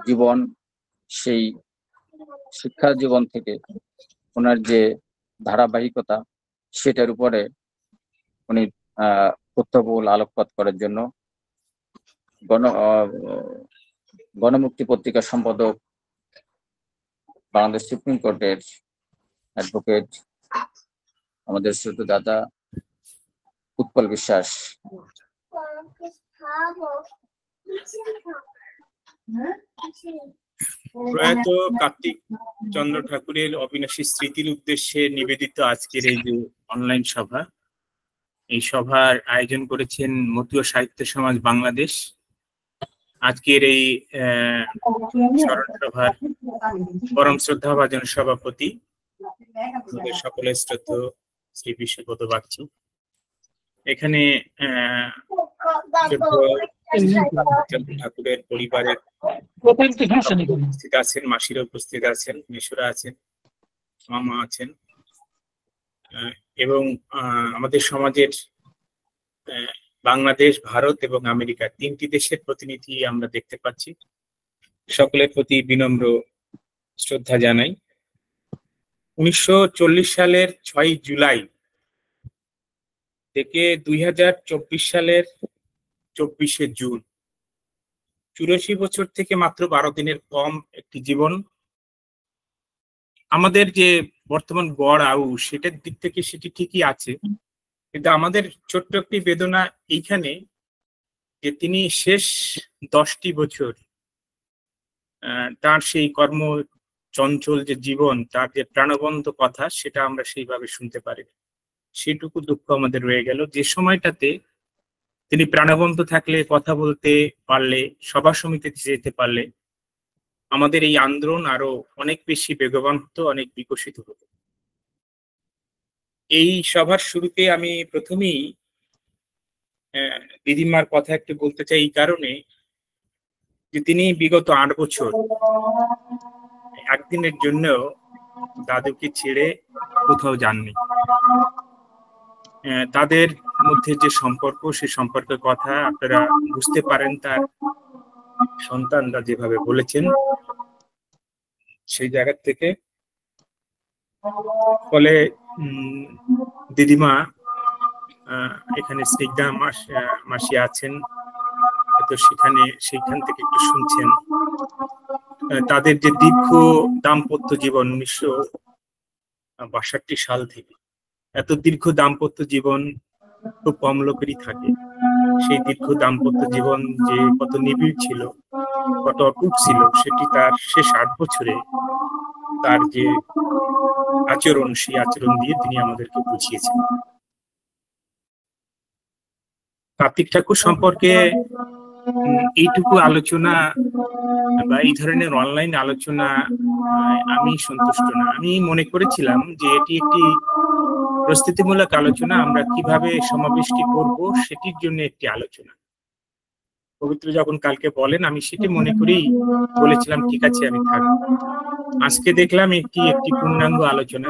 জীবন, সেই শিক্ষা জীবন থেকে ওনার যে ধারাবাহিকতা, সেটার উপরে উনি তথ্যবহুল আলোকপাত করার জন্য গণমুক্তি পত্রিকার সম্পাদক, বাংলাদেশ সুপ্রিম কোর্টের অ্যাডভোকেট, আমাদের ছোট দাদা উৎপল বিশ্বাস, প্রয়াত কার্তিক চন্দ্র ঠাকুরের অবিনাশী স্মৃতির উদ্দেশ্যে নিবেদিত আজকের এই যে অনলাইন সভা, এই সভার আয়োজন করেছেন মতীয় সাহিত্য সমাজ বাংলাদেশ। আজকের এই স্মরণ সভার পরম শ্রদ্ধাভাজন সভাপতি আমাদের সকলের শ্রদ্ধেয় শ্রী বিশ্বব্রত বাগচি। এখানে ঠাকুরের পরিবারের উপস্থিত আছেন, মাসিরা উপস্থিত আছেন, মেসুরা আছেন, মামা আছেন, এবং আমাদের সমাজের বাংলাদেশ, ভারত এবং আমেরিকা তিনটি দেশের প্রতিনিধি আমরা দেখতে পাচ্ছি। সকলের প্রতি বিনম্র শ্রদ্ধা জানাই। 1940 সালের 6 জুলাই থেকে 2024 সালের 24শে জুন, 84 বছর থেকে মাত্র 12 দিনের কম একটি জীবন। আমাদের যে বর্তমান গড় আয়ু, সেটার দিক থেকে সেটি ঠিকই আছে, কিন্তু আমাদের ছোট্ট একটি বেদনা এইখানে যে তিনি শেষ 10টি বছর তার সেই কর্ম চঞ্চল যে জীবন, তার যে প্রাণবন্ত কথা, সেটা আমরা সেইভাবে শুনতে পারি। সেটুকু দুঃখ আমাদের রয়ে গেল। যে সময়টাতে তিনি প্রাণবন্ত থাকলে, কথা বলতে পারলে, সভা সমিতিতে যেতে পারলে আমাদের এই আন্দোলন আরো অনেক বেশি বেগবান হতো, অনেক বিকশিত হতো। এই সভার শুরুতে আমি প্রথমেই দিদিমার কথা একটু বলতে চাই, এই কারণে যে তিনি বিগত 8 বছর একদিনের জন্য দাদুকে ছেড়ে কোথাও যাননি। তাদের মধ্যে যে সম্পর্ক, সেই সম্পর্কের কথা আপনারা বুঝতে পারেন তার সন্তানরা যেভাবে বলেছেন সেই জায়গা থেকে। ফলে দিদিমা এখানে স্নিগ্ধা মাসি আছেন, তো সেখান থেকে একটু শুনছেন তাদের যে দীর্ঘ দাম্পত্য জীবন, 1962 সাল থেকে। এত দীর্ঘ দাম্পত্য জীবন খুব কম লোকেরই থাকে। সেই দীর্ঘ দাম্পত্য জীবন যে কত নিবিড় ছিল, কত অটুট ছিল, সেটি তার শেষ 8 বছরে তার যে আচরণ, সেই আচরণ দিয়ে তিনি আমাদেরকে বুঝিয়েছেন। কার্তিক ঠাকুর সম্পর্কে এইটুকু আলোচনা বা এই ধরনের অনলাইন আলোচনা আমি সন্তুষ্ট না। আমি মনে করেছিলাম যে এটি একটি প্রস্তুতিমূলক আলোচনা, আমরা কিভাবে সমাবেশটি করব সেটির জন্য একটি আলোচনা। পবিত্র যখন কালকে বলেন, আমি সেটি মনে করেই বলেছিলাম ঠিক আছে আমি থাকবো। আজকে দেখলাম একটি পূর্ণাঙ্গ আলোচনা।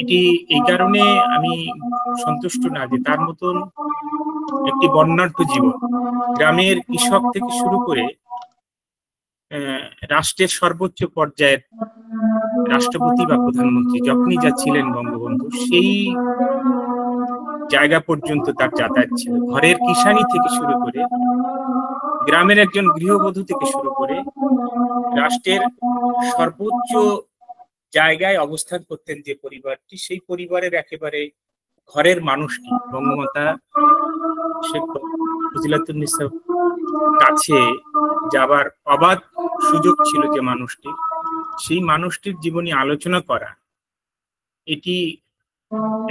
এটি এই কারণে আমি সন্তুষ্ট না যে তার মতন একটি বর্ণাঢ্য জীবন, গ্রামের কৃষক থেকে শুরু করে রাষ্ট্রের সর্বোচ্চ পর্যায়ের রাষ্ট্রপতি বা প্রধানমন্ত্রী যখনই যা ছিলেন বঙ্গবন্ধু, সেই জায়গা পর্যন্ত তার যাতায়াত ছিল। ঘরের কিষানি থেকে শুরু করে, গ্রামের একজন গৃহবধূ থেকে শুরু করে রাষ্ট্রের সর্বোচ্চ জায়গায় অবস্থান করতেন যে পরিবারটি, সেই পরিবারের একেবারে ঘরের মানুষটি বঙ্গমাতা শেখ ফজিলাতুন্নেসা কাছে যাবার অবাধ সুযোগ ছিল যে মানুষটির, সেই মানুষটির জীবনী আলোচনা করা এটি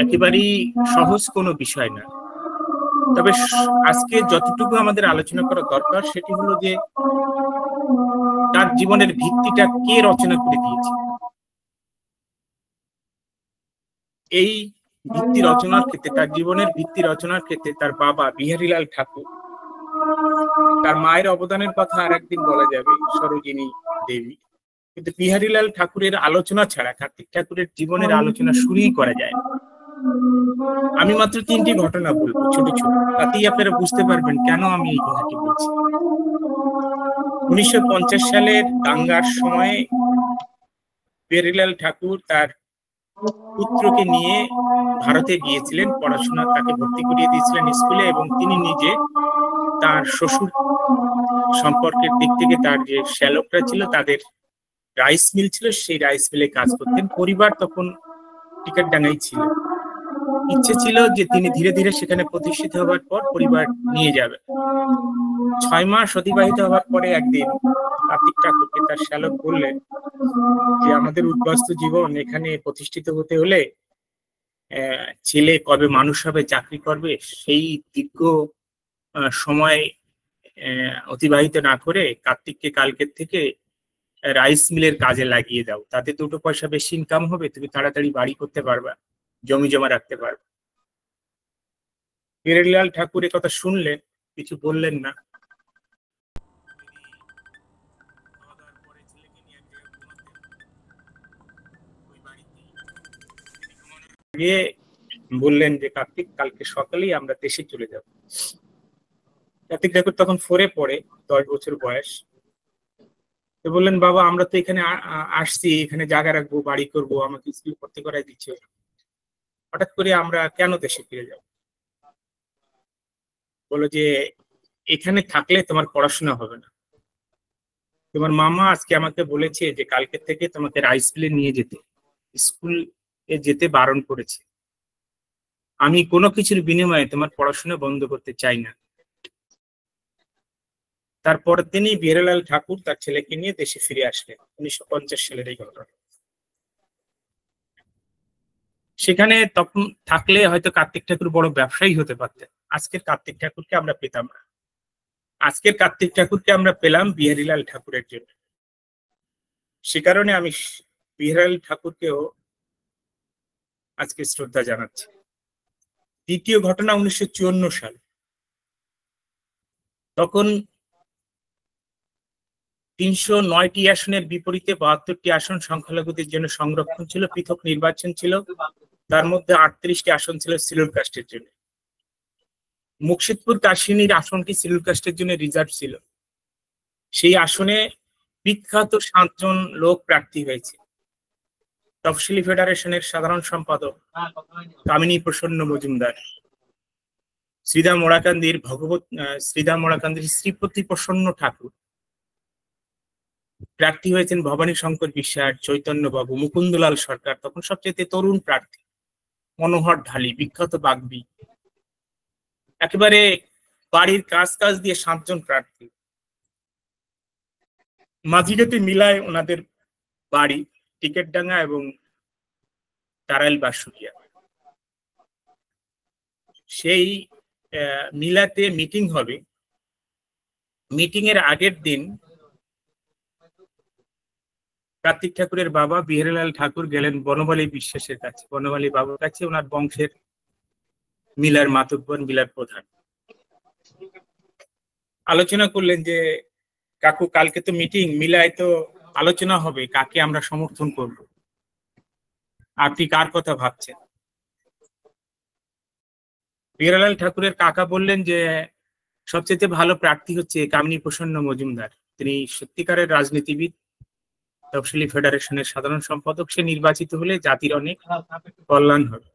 একেবারেই সহজ কোনো বিষয় না। তবে আজকে যতটুকু আমাদের আলোচনা করা দরকার সেটি হলো যে তার জীবনের ভিত্তিটা কে রচনা করে দিয়েছে। এই ভিত্তি রচনার ক্ষেত্রে, তার জীবনের ভিত্তি রচনার ক্ষেত্রে তার বাবা বিহারীলাল ঠাকুর, তার মায়ের অবদানের কথা আর একদিন বলা যাবে, সরোজিনী দেবী, কিন্তু বিহারীলাল ঠাকুরের আলোচনা ছাড়া কার্তিক ঠাকুরের জীবনের আলোচনা শুরুই করা যায়। আমি মাত্র 3টি ঘটনা বলবো, ছোট ছোট, তাতেই আপনারা বুঝতে পারবেন কেন আমি এই কথাটি বলছি। 1950 সালের দাঙ্গার সময় বিহারীলাল ঠাকুর তার পুত্রকে নিয়ে ভারতে গিয়েছিলেন, পড়াশোনা তাকে ভর্তি করিয়ে দিয়েছিলেন স্কুলে, এবং তিনি নিজে তার শ্বশুর সম্পর্কের দিক থেকে তার যে শ্যালকরা ছিল তাদের রাইস মিল ছিল, সেই রাইস মিলে কাজ করতেন। পরিবার তখন টিকারডাঙ্গায় ছিল। ইচ্ছে ছিল যে তিনি ধীরে ধীরে সেখানে প্রতিষ্ঠিত হবার পর পরিবার নিয়ে যাবে। 6 মাস অতিবাহিত হওয়ার পরে একদিন কার্তিক ঠাকুরকে তার শ্যালক বললেন যে আমাদের উদ্বাস্তু জীবন, এখানে প্রতিষ্ঠিত হতে হলে ছেলে কবে মানুষ হবে, চাকরি করবে, সেই দীর্ঘ সময় অতিবাহিত না করে কার্তিককে কালকের থেকে রাইস মিলের কাজে লাগিয়ে দাও, তাতে 2 পয়সা বেশি ইনকাম হবে, তুমি তাড়াতাড়ি বাড়ি করতে পারবা, জমি জমা রাখতে পারবে। বিহারীলাল ঠাকুর কথা শুনলেন, কিছু বললেন না। বললেন যে কার্তিক, কালকে সকালেই আমরা দেশে চলে যাব। কার্তিক ঠাকুর তখন 4-এ পড়ে, 10 বছর বয়স। তো বললেন, বাবা আমরা তো এখানে আসছি, এখানে জায়গা রাখবো, বাড়ি করব, আমাকে স্কুল ভর্তি করাই দিচ্ছে, হঠাৎ করে আমরা কেন দেশে ফিরে যাব? বলো যে এখানে থাকলে তোমার পড়াশোনা হবে না, তোমার মামা আজকে আমাকে বলেছে যে কালকে থেকে তোমাকে রাইস মিলে নিয়ে যেতে, স্কুলে যেতে বারণ করেছে। আমি কোনো কিছুর বিনিময়ে তোমার পড়াশোনা বন্ধ করতে চাই না। তারপরের দিনই বিহারীলাল ঠাকুর তার ছেলেকে নিয়ে দেশে ফিরে আসলেন। 1950 সালের এই ঘটনা। সেখানে তখন থাকলে হয়তো কার্তিক ঠাকুর বড় ব্যবসায়ী হতে পারতেন। আজকের কার্তিক ঠাকুরকে আমরা পেতাম না। আজকের কার্তিক ঠাকুরকে আমরা পেলাম বিহারীলাল ঠাকুরের জন্য। সে কারণে আমি বিহারীলাল ঠাকুরকেও আজকে শ্রদ্ধা জানাচ্ছি। দ্বিতীয় ঘটনা 1954 সাল। তখন 309টি আসনের বিপরীতে 72টি আসন সংখ্যালঘুদের জন্য সংরক্ষণ ছিল, পৃথক নির্বাচন ছিল। তার মধ্যে 38টি আসন ছিল শিডিউল কাস্টের জন্য। মুর্শিদপুর কাশিনীর আসনটি শিডিউল কাস্টের জন্য রিজার্ভ ছিল। সেই আসনে বিখ্যাত 7 জন লোক প্রার্থী হয়েছে। তফসিলি ফেডারেশনের সাধারণ সম্পাদক কামিনী প্রসন্ন মজুমদার, শ্রীদাম মোড়াকান্দির শ্রীপতি প্রসন্ন ঠাকুর, প্রার্থী হয়েছেন ভবানী শঙ্কর বিশ্বাস, চৈতন্য বাবু, মুকুন্দলাল সরকার, তখন সবচেয়ে তরুণ প্রার্থী, মনোহর ঢালি, বিখ্যাত বাগ্মী, একেবারে বাড়ির কাজ দিয়ে 7 জন প্রার্থী। মাঝিরাতে মিলায় ওনাদের বাড়ি টিকেটডাঙ্গা এবং তারাইল বাসুরিয়া। সেই মিলাতে মিটিং হবে। মিটিং এর আগের দিন কার্তিক ঠাকুরের বাবা বিহারীলাল ঠাকুর গেলেন বনমালী বিশ্বাসের কাছে, বনমালী বাবুর কাছে, ওনার বংশের মিলার মাতব্বর, মিলার প্রধান। আলোচনা করলেন যে কাকু কালকে তো মিটিং, মিলায় তো আলোচনা হবে কাকে আমরা সমর্থন করব, আপনি কার কথা ভাবছেন? বিহারীলাল ঠাকুরের কাকা বললেন যে সবচেয়ে ভালো প্রার্থী হচ্ছে কামিনী প্রসন্ন মজুমদার, তিনি সত্যিকারের রাজনীতিবিদ, তফসিলি ফেডারেশনের সাধারণ সম্পাদক, সে নির্বাচিত হলে জাতির অনেক কল্যাণ হবে।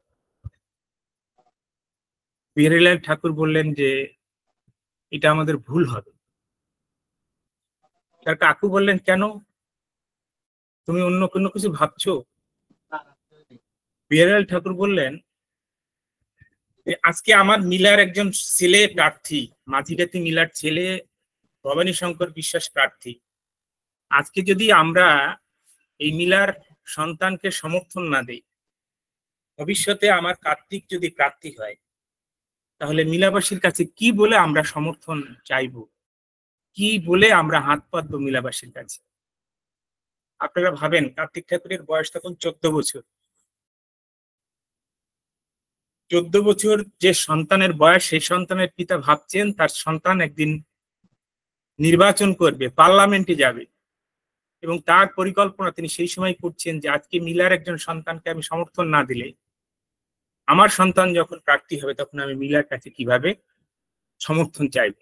বিহারীলাল ঠাকুর বললেন যে এটা আমাদের ভুল হবে। তার কাকু বললেন, কেন, তুমি অন্য কোনো কিছু ভাবছো? বিহারীলাল ঠাকুর বললেন, আজকে আমার মিলার একজন ছেলে প্রার্থী, মাঝিরাতি মিলার ছেলে ভবানী শঙ্কর বিশ্বাস প্রার্থী। আজকে যদি আমরা এই মিলার সন্তানকে সমর্থন না দেই, ভবিষ্যতে আমার কার্তিক যদি প্রার্থী হয়, তাহলে মিলাবাসীর কাছে কি বলে আমরা সমর্থন চাইব, কি বলে আমরা হাত পাতবো মিলাবাসীর কাছে? আপনারা ভাবেন, কার্তিক ঠাকুরের বয়স তখন 14 বছর। 14 বছর যে সন্তানের বয়স, সেই সন্তানের পিতা ভাবছেন তার সন্তান একদিন নির্বাচন করবে, পার্লামেন্টে যাবে, এবং তার পরিকল্পনা তিনি সেই সময় করছেন যে আজকে মিলার একজন সন্তানকে আমি সমর্থন না দিলে আমার সন্তান যখন প্রার্থী হবে তখন আমি মিলার কাছে কিভাবে সমর্থন চাইব।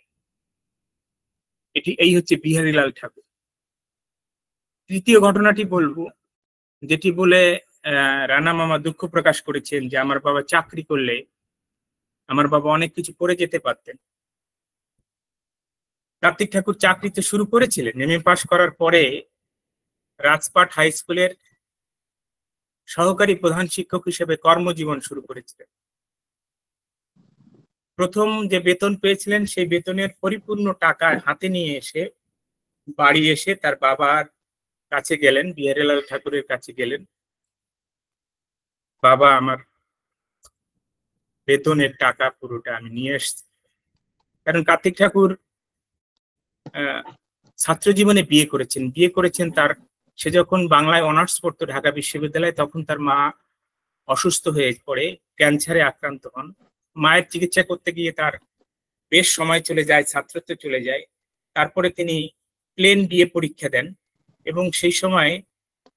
এই হচ্ছে বিহারীলাল ঠাকুর। তৃতীয় ঘটনাটি বলবো, যেটি বলে রানা মামা দুঃখ প্রকাশ করেছেন যে আমার বাবা চাকরি করলে আমার বাবা অনেক কিছু করে যেতে পারতেন। কার্তিক ঠাকুর চাকরিতে শুরু করেছিলেন, এমএ পাশ করার পরে রাজপাট হাই স্কুলের সহকারী প্রধান শিক্ষক হিসেবে কর্মজীবন শুরু করেছিলেন। প্রথম যে বেতন পেয়েছিলেন সেই বেতনের পরিপূর্ণ টাকা হাতে নিয়ে এসে বাড়ি এসে তার বাবার কাছে গেলেন, বিহারীলাল ঠাকুরের কাছে গেলেন, বাবা আমার বেতনের টাকা পুরোটা আমি নিয়ে এসছি। কারণ কার্তিক ঠাকুর ছাত্র জীবনে বিয়ে করেছেন তার, সে যখন বাংলায় অনার্স পড়তো ঢাকা বিশ্ববিদ্যালয়ে, তখন তার মা অসুস্থ হয়ে পড়ে, ক্যান্সারে আক্রান্ত হন। মায়ের চিকিৎসা করতে গিয়ে তার বেশ সময় চলে যায়, ছাত্রত্ব চলে যায়। তারপরে তিনি প্লেন বিয়ে পরীক্ষা দেন এবং সেই সময়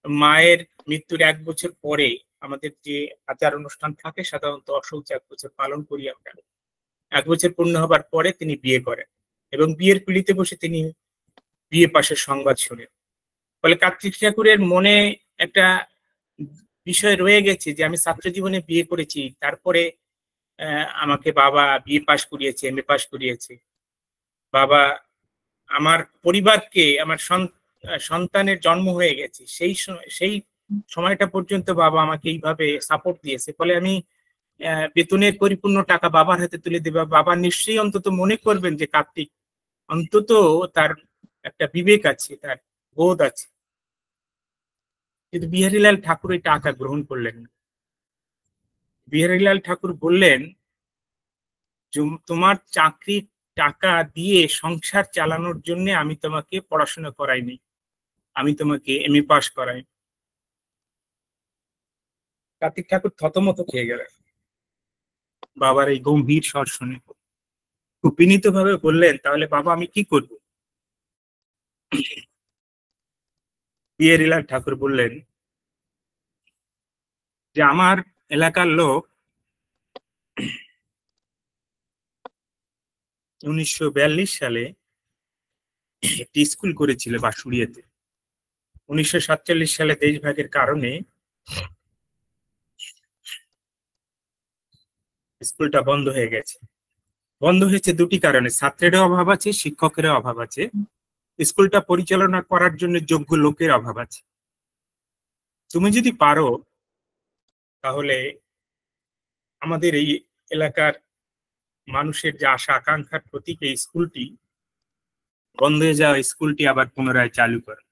মায়ের মৃত্যুর 1 বছর পরে আমাদের যে আচার অনুষ্ঠান থাকে, সাধারণত অশৌচ 1 বছর পালন করি আমরা, 1 বছর পূর্ণ হবার পরে তিনি বিয়ে করেন এবং বিয়ের পিঁড়িতে বসে তিনি বিয়ে পাশের সংবাদ শোনেন। ফলে কার্তিক ঠাকুরের মনে একটা বিষয় রয়ে গেছে যে আমি ছাত্র জীবনে বিয়ে করেছি, তারপরে আমাকে বাবা বিয়ে পাশ করিয়েছে, এমএ পাশ করিয়েছে, বাবা আমার পরিবারকে, আমার সন্তানের জন্ম হয়ে গেছে, সেই সময়টা পর্যন্ত বাবা আমাকে এইভাবে সাপোর্ট দিয়েছে। ফলে আমি বেতনের পরিপূর্ণ টাকা বাবার হাতে তুলে দেব, বাবা নিশ্চয়ই অন্তত মনে করবেন যে কার্তিক অন্তত তার একটা বিবেক আছে, তার বোধ আছে। কিন্তু বিহারীলাল ঠাকুর এই টাকা গ্রহণ করলেন না। বিহারীলাল ঠাকুর বললেন, তোমার চাকরির টাকা দিয়ে সংসার চালানোর জন্য আমি তোমাকে পড়াশোনা করাইনি, আমি তোমাকে এমএ পাস করাই। কার্তিক ঠাকুর থতমত খেয়ে গেলেন বাবার এই গম্ভীর স্বর শুনে। খুব বিনীত ভাবে বললেন, তাহলে বাবা আমি কি করব? বিহারীলাল ঠাকুর বললেন যে আমার এলাকার লোক 1942 সালে একটি স্কুল করেছিল বাঁশুড়িয়াতে। 1947 সালে দেশভাগের কারণে স্কুলটা বন্ধ হয়ে গেছে। বন্ধ হয়েছে দুটি কারণে, ছাত্রেরও অভাব আছে, শিক্ষকেরও অভাব আছে, স্কুলটা পরিচালনা করার জন্য যোগ্য লোকের অভাব আছে। তুমি যদি পারো তাহলে আমাদের এই এলাকার মানুষের যে আশা আকাঙ্ক্ষার প্রতীক এই স্কুলটি, বন্ধ হয়ে যাওয়া স্কুলটি আবার পুনরায় চালু করে।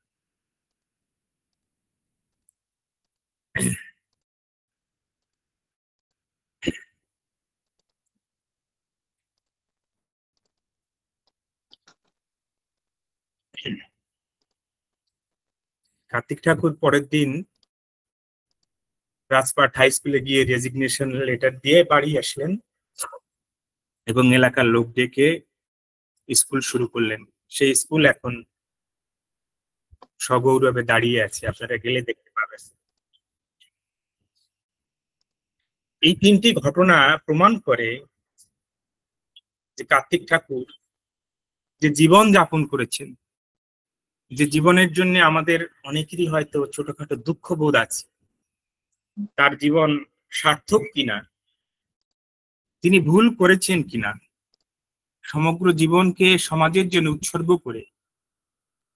কার্তিক ঠাকুর পরের দিন রাজপাট হাই স্কুলে গিয়ে রেজিগনেশন লেটার দিয়ে বাড়ি আসলেন এবং এলাকার লোক ডেকে স্কুল শুরু করলেন। সেই স্কুল এখন সগৌরবে দাঁড়িয়ে আছে, আপনারা গেলে দেখতে পাবেন। এই 3টি ঘটনা প্রমাণ করে যে কার্তিক ঠাকুর যে জীবন যাপন করেছেন, যে জীবনের জন্য আমাদের অনেকেরই হয়তো ছোটখাটো দুঃখ বোধ আছে, তার জীবন সার্থক কিনা, তিনি ভুল করেছেন কিনা, সমগ্র জীবনকে সমাজের জন্য উৎসর্গ করে,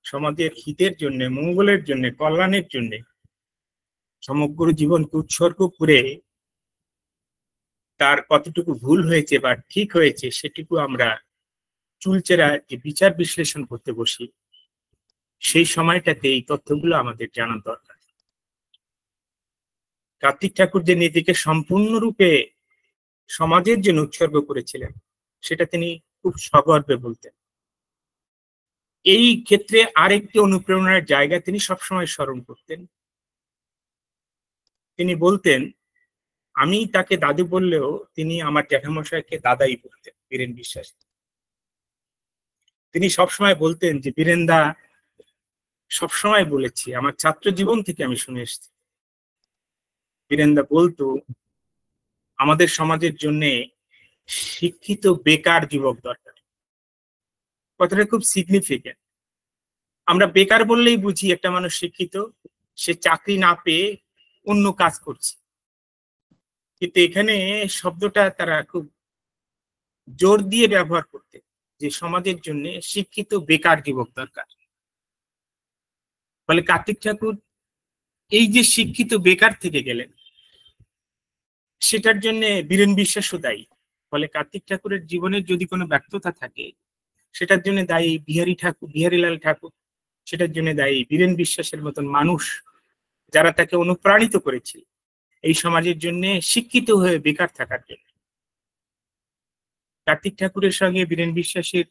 সমাজের হিতের জন্য, মঙ্গলের জন্য, কল্যাণের জন্য সমগ্র জীবনকে উৎসর্গ করে তার কতটুকু ভুল হয়েছে বা ঠিক হয়েছে সেটুকু আমরা চুলচেরা যে বিচার বিশ্লেষণ করতে বসি, সেই সময়টাতে এই তথ্যগুলো আমাদের জানা দরকার। কার্তিক ঠাকুর যে নিজেকে সম্পূর্ণরূপে সমাজের জন্য উৎসর্গ করেছিলেন সেটা তিনি খুব সগর্বে বলতেন। এই ক্ষেত্রে আরেকটি অনুপ্রেরণার জায়গা তিনি সবসময় স্মরণ করতেন। তিনি বলতেন, আমি তাকে দাদু বললেও তিনি আমার জ্যাঠামশাইকে দাদাই বলতেন, বীরেন বিশ্বাস। তিনি সবসময় বলতেন যে বীরেনদা সবসময় বলেছি, আমার ছাত্র জীবন থেকে আমি শুনে এসেছি। বীরেনদা বলতো আমাদের সমাজের জন্য শিক্ষিত বেকার যুবক দরকার, কথাটা খুব সিগনিফিকেন্ট। আমরা বেকার বললেই বুঝি একটা মানুষ শিক্ষিত, সে চাকরি না পেয়ে অন্য কাজ করছে, কিন্তু এখানে শব্দটা তারা খুব জোর দিয়ে ব্যবহার করতে, যে সমাজের জন্য শিক্ষিত বেকার যুবক দরকার। ফলে কার্তিক ঠাকুর এই যে শিক্ষিত বেকার থেকে গেলেন, সেটার জন্য বীরেন বিশ্বাসও দায়ী। ফলে কার্তিক ঠাকুরের জীবনের যদি কোনো ব্যর্থতা থাকে, সেটার জন্য দায়ী বিহারীলাল ঠাকুর, সেটার জন্য দায়ী বীরেন বিশ্বাসের মতন মানুষ, যারা তাকে অনুপ্রাণিত করেছিল এই সমাজের জন্য শিক্ষিত হয়ে বেকার থাকার জন্য। কার্তিক ঠাকুরের সঙ্গে বীরেন বিশ্বাসের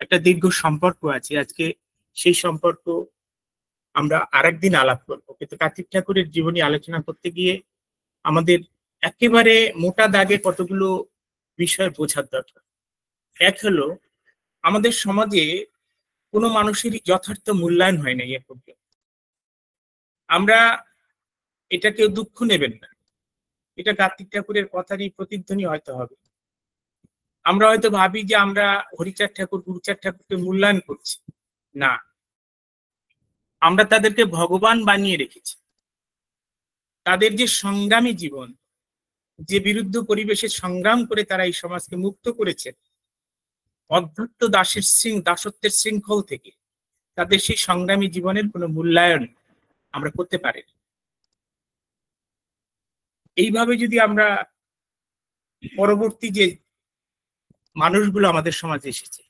একটা দীর্ঘ সম্পর্ক আছে। আজকে সেই সম্পর্ক আমরা আরেকদিন আলাপ করবো, কিন্তু কার্তিক ঠাকুরের জীবনী আলোচনা করতে গিয়ে আমাদের একেবারে মোটা দাগে কতগুলো বিষয় বোঝার দরকার। এক হলো, আমাদের সমাজে কোনো মানুষেরই যথার্থ মূল্যায়ন হয় না এ পর্যন্ত। আমরা এটা কেউ দুঃখ নেবেন না, এটা কার্তিক ঠাকুরের কথারই প্রতিধ্বনি হয়তো হবে। আমরা হয়তো ভাবি যে আমরা হরিচাঁদ ঠাকুর, গুরুচাঁদ ঠাকুরকে মূল্যায়ন করছি না, আমরা তাদেরকে ভগবান বানিয়ে রেখেছি। তাদের যে সংগ্রামী জীবন, যে বিরুদ্ধ পরিবেশে সংগ্রাম করে তারা এই সমাজকে মুক্ত করেছেন অধ্যত্ত দাসত্বের শৃঙ্খল থেকে, তাদের সেই সংগ্রামী জীবনের কোনো মূল্যায়ন আমরা করতে পারি। এইভাবে যদি আমরা পরবর্তী যে মানুষগুলো আমাদের সমাজে এসেছে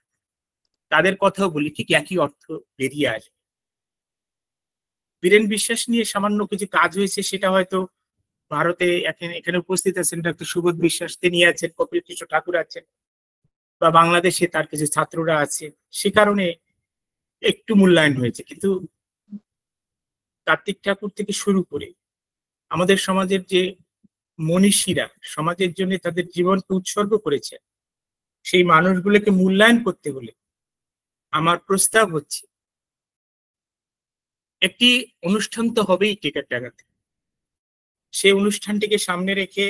তাদের কথাও বলি, ঠিক একই অর্থ বেরিয়ে আসে। বীরেন বিশ্বাস নিয়ে সামান্য কিছু কাজ হয়েছে, সেটা হয়তো ভারতে এখানে উপস্থিত আছেন ডক্টর সুবোধ বিশ্বাস, তিনি আছেন, কপিল কৃষ্ণ ঠাকুর আছেন, বা বাংলাদেশে তার কিছু ছাত্ররা আছে, সে কারণে একটু মূল্যায়ন হয়েছে। কিন্তু কার্তিক ঠাকুর থেকে শুরু করে আমাদের সমাজের যে মনীষীরা সমাজের জন্য তাদের জীবনকে উৎসর্গ করেছে, সেই মানুষগুলোকে মূল্যায়ন করতে হলে আমার প্রস্তাব হচ্ছে, একটি অনুষ্ঠান তো হবেই টিকেট টাকাতে। সেই অনুষ্ঠানটিকে সামনে রেখে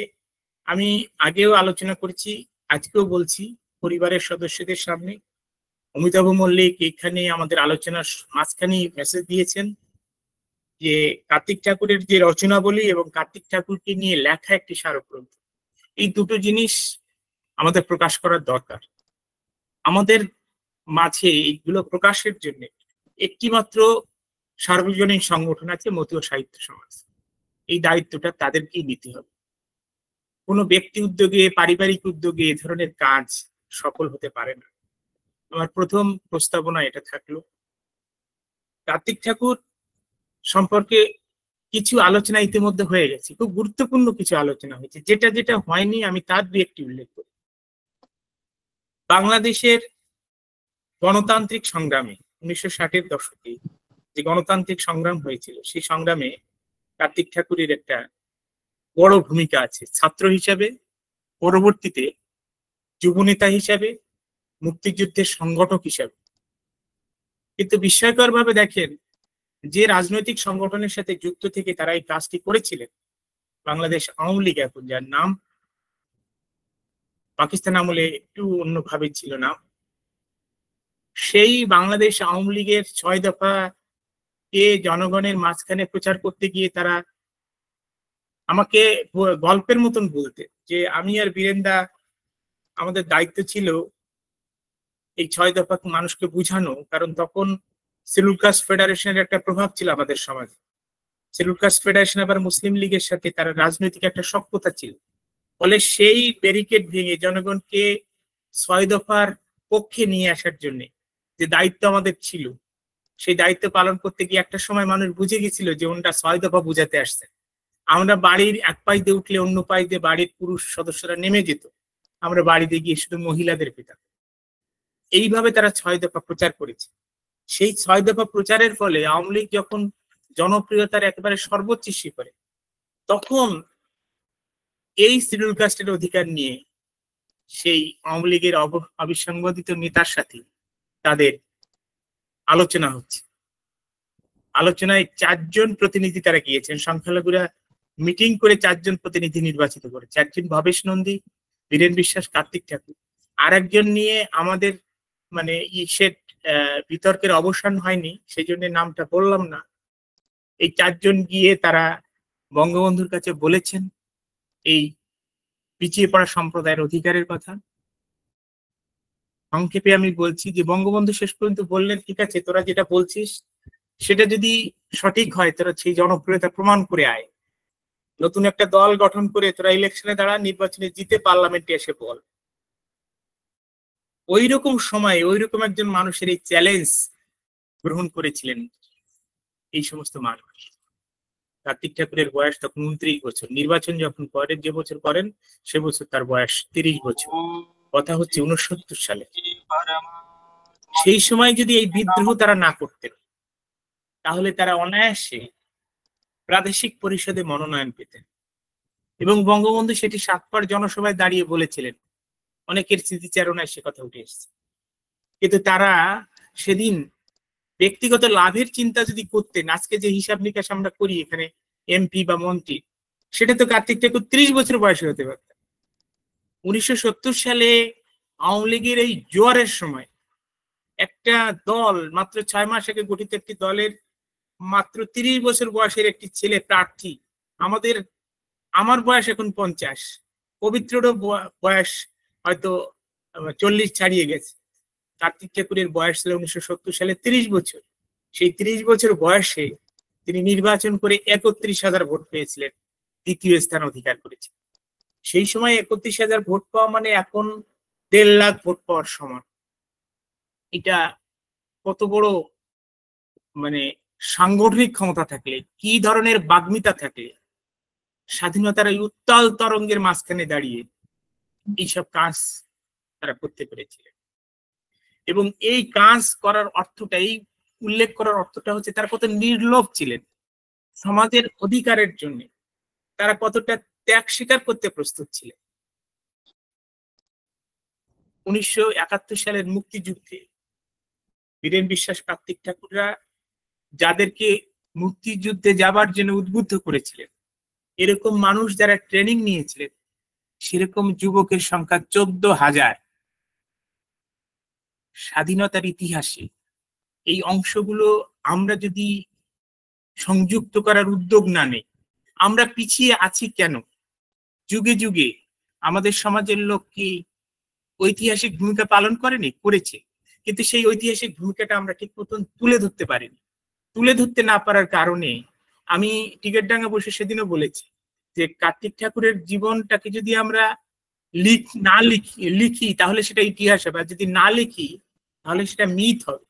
আমি আগেও আলোচনা করেছি, আজকেও বলছি পরিবারের সদস্যদের সামনে, অমিতাভ মল্লিক এখানে আমাদের আলোচনার মাঝখানে মেসেজ দিয়েছেন যে কার্তিক ঠাকুরের যে রচনাবলী এবং কার্তিক ঠাকুরকে নিয়ে লেখা একটি স্মারকগ্রন্থ, এই দুটো জিনিস আমাদের প্রকাশ করার দরকার। আমাদের মাঝে এইগুলো প্রকাশের জন্য একটি মাত্র সার্বজনীন সংগঠন আছে, মতুয়া সাহিত্য সমাজ। এই দায়িত্বটা তাদেরকেই নিতে হবে। কোনো ব্যক্তি উদ্যোগে, পারিবারিক উদ্যোগে এ ধরনের কাজ সফল হতে পারে না। আমার প্রথম প্রস্তাবনা এটা থাকলো। কার্তিক ঠাকুর সম্পর্কে কিছু আলোচনা ইতিমধ্যে হয়ে গেছে, খুব গুরুত্বপূর্ণ কিছু আলোচনা হয়েছে। যেটা যেটা হয়নি আমি তার দু একটি উল্লেখ করি। বাংলাদেশের গণতান্ত্রিক সংগ্রামে 1960-এর দশকে যে গণতান্ত্রিক সংগ্রাম হয়েছিল, সেই সংগ্রামে কার্তিক ঠাকুরের একটা বড় ভূমিকা আছে, ছাত্র হিসাবে, পরবর্তীতে যুবনেতা হিসাবে, মুক্তিযুদ্ধের সংগঠক হিসাবে। কিন্তু বিস্ময়কর ভাবে দেখেন, যে রাজনৈতিক সংগঠনের সাথে যুক্ত থেকে তারা এই কাজটি করেছিলেন, বাংলাদেশ আওয়ামী লীগ এখন, যার নাম পাকিস্তান আমলে একটু অন্যভাবে ছিল নাম, সেই বাংলাদেশ আওয়ামী লীগের 6 দফা কে জনগণের মাঝখানে প্রচার করতে গিয়ে তারা আমাকে গল্পের মতন বলতে যে আমি আর বীরেন্দা, আমাদের দায়িত্ব ছিল এই 6 দফা মানুষকে বুঝানো, কারণ তখন শিডিউল কাস্ট ফেডারেশনের একটা প্রভাব ছিল আমাদের সমাজে। শিডিউল কাস্ট ফেডারেশন আবার মুসলিম লীগের সাথে তার রাজনৈতিক একটা সখ্যতা ছিল। ফলে সেই ব্যারিকেড ভেঙে জনগণকে 6 দফার পক্ষে নিয়ে আসার জন্য যে দায়িত্ব আমাদের ছিল, সেই দায়িত্ব পালন করতে গিয়ে একটা সময় মানুষ বুঝে গেছিল যে ওনারা 6 দফা বুঝাতে আসছে। আমরা বাড়ির এক পাশ দিয়ে উঠলে অন্য পাশ দিয়ে বাড়ির পুরুষ সদস্যরা নেমে যেত, আমরা বাড়িতে গিয়ে শুধু মহিলাদের পেতাম। এইভাবে তারা 6 দফা প্রচার করেছে। সেই 6 দফা প্রচারের ফলে আওয়ামী লীগ যখন জনপ্রিয়তার একেবারে সর্বোচ্চ শিখরে, তখন এই শিডিউল কাস্টের অধিকার নিয়ে সেই আওয়ামী লীগের অবিসংবাদিত নেতার সাথে তাদের আলোচনা হচ্ছে। আলোচনায় 4 জন প্রতিনিধি তারা গিয়েছেন, সংখ্যালঘুরা মিটিং করে 4 জন প্রতিনিধি নির্বাচিত করেছে। একজন ভবেশ নন্দী, বীরেন বিশ্বাস, কার্তিক ঠাকুর, আর একজন নিয়ে আমাদের মানে বিতর্কের অবসান হয়নি, সেই জন্য নামটা বললাম না। এই 4 জন গিয়ে তারা বঙ্গবন্ধুর কাছে বলেছেন এই পিছিয়ে পড়া সম্প্রদায়ের অধিকারের কথা। সংক্ষেপে আমি বলছি যে বঙ্গবন্ধু শেষ পর্যন্ত বললেন, ঠিক আছে, তোরা যেটা বলছিস সেটা যদি সঠিক হয়, তোরা সেই জনপ্রিয়তা প্রমাণ করে আয়, নতুন একটা দল গঠন করে তোরা ইলেকশনে দাঁড়া, নির্বাচনে জিতে পার্লামেন্টে এসে বল। ওই রকম সময় ওই রকম একজন মানুষের এই চ্যালেঞ্জ গ্রহণ করেছিলেন এই সমস্ত মানুষ। কার্তিক ঠাকুরের বয়স তখন 29 বছর, নির্বাচন যখন করেন, যে বছর করেন সে বছর তার বয়স 30 বছর, কথা হচ্ছে 69 সালে। সেই সময় যদি এই বিদ্রোহ তারা না করতেন, তাহলে তারা অনায়াসে প্রাদেশিক পরিষদে মনোনয়ন পেতেন। এবং বঙ্গবন্ধু সেটি 7 বার জনসভায় দাঁড়িয়ে বলেছিলেন, অনেকের স্মৃতিচারণায় সে কথা উঠে এসেছে। কিন্তু তারা সেদিন ব্যক্তিগত লাভের চিন্তা যদি করতেন, আজকে যে হিসাব নিকাশ আমরা করি এখানে এমপি বা মন্ত্রী, সেটা তো কার্তিক ঠাকুর 30 বছর বয়সে হতে পারত। 1970 সালে আওয়ামী লীগের এই জোয়ারের সময় একটা দল, মাত্র 6 মাস আগে গঠিত একটি দলের মাত্র 30 বছর বয়সের একটি ছেলে প্রার্থী, আমার বয়স এখন 50, পবিত্ররও বয়স হয়তো 40 ছাড়িয়ে গেছে। কার্তিক ঠাকুরের বয়স ছিল 1970 সালে 30 বছর। সেই 30 বছর বয়সে তিনি নির্বাচন করে 31,000 ভোট পেয়েছিলেন, দ্বিতীয় স্থান অধিকার করেছেন। সেই সময় 31,000 ভোট পাওয়া মানে এখন 1.5 লাখ ভোট পাওয়ার সমান। এটা কত বড় মানে সাংগঠনিক ক্ষমতা থাকলে, কি ধরনের বাগ্মিতা থাকলে স্বাধীনতার এই উত্তাল তরঙ্গের মাঝখানে দাঁড়িয়ে এইসব কাজ তারা করতে পেরেছিলেন। এবং এই কাজ করার অর্থটা, এই উল্লেখ করার অর্থটা হচ্ছে তারা কত নির্লোভ ছিলেন সমাজের অধিকারের জন্য, তারা কতটা ত্যাগ স্বীকার করতে প্রস্তুত ছিলেন। 1971 সালের মুক্তিযুদ্ধে বীরেন বিশ্বাস, কার্তিক ঠাকুররা যাদেরকে মুক্তিযুদ্ধে যাবার জন্য উদ্বুদ্ধ করেছিলেন, এরকম মানুষ যারা ট্রেনিং নিয়েছিলেন, সেরকম যুবকের সংখ্যা 14,000। স্বাধীনতার ইতিহাসে এই অংশগুলো আমরা যদি সংযুক্ত করার উদ্যোগ না নেই, আমরা পিছিয়ে আছি কেন? যুগে যুগে আমাদের সমাজের লোক কি ঐতিহাসিক ভূমিকা পালন করেনি? করেছে, কিন্তু সেই ঐতিহাসিক ভূমিকাটা আমরা ঠিক মতন তুলে ধরতে পারিনি। তুলে ধরতে না পারার কারণে আমি টিকিটডাঙ্গা বসে সেদিনও বলেছি যে কার্তিক ঠাকুরের জীবনটাকে যদি আমরা লিখি তাহলে সেটা ইতিহাস হবে, আর যদি না লিখি তাহলে সেটা মিথ হবে।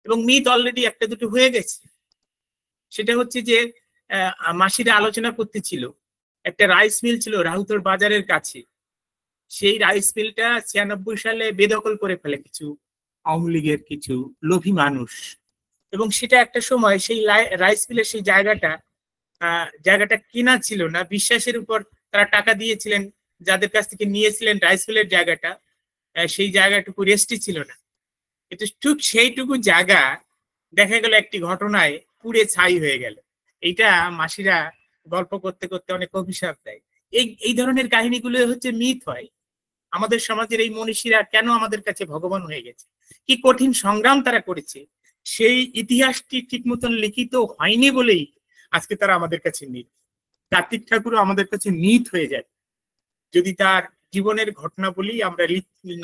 এবং মিথ অলরেডি একটা দুটো হয়ে গেছে। সেটা হচ্ছে যে মাসিরা আলোচনা করতেছিল, একটা রাইস মিল ছিল রাহুতর বাজারের কাছে, সেই রাইস মিলটা 96 সালে বেদখল করে ফেলে কিছু আওয়ামী লীগের কিছু লোভী মানুষ। এবং সেটা একটা সময় সেই রাইস মিলের সেই জায়গাটা কেনা ছিল না, বিশ্বাসের উপর তারা টাকা দিয়েছিলেন, যাদের কাছ থেকে নিয়েছিলেন রাইস মিলের জায়গাটা, সেই জায়গাটুকু রেস্টি ছিল না। কিন্তু ঠিক সেইটুকু জায়গা দেখা গেল একটি ঘটনায় পুড়ে ছাই হয়ে গেল। এইটা মাসিরা গল্প করতে করতে অনেক অভিশাপ দেয়। এই ধরনের কাহিনীগুলো হচ্ছে মিথ হয়। আমাদের সমাজের এই মনীষীরা কেন আমাদের কাছে ভগবান হয়ে গেছে, কি কঠিন সংগ্রাম তারা করেছে, সেই ইতিহাসটি ঠিক মতন লিখিত হয়নি বলেই আজকে তারা আমাদের কাছে মিথ। কার্তিক ঠাকুরও আমাদের কাছে মিথ হয়ে যায় যদি তার জীবনের ঘটনাবলী আমরা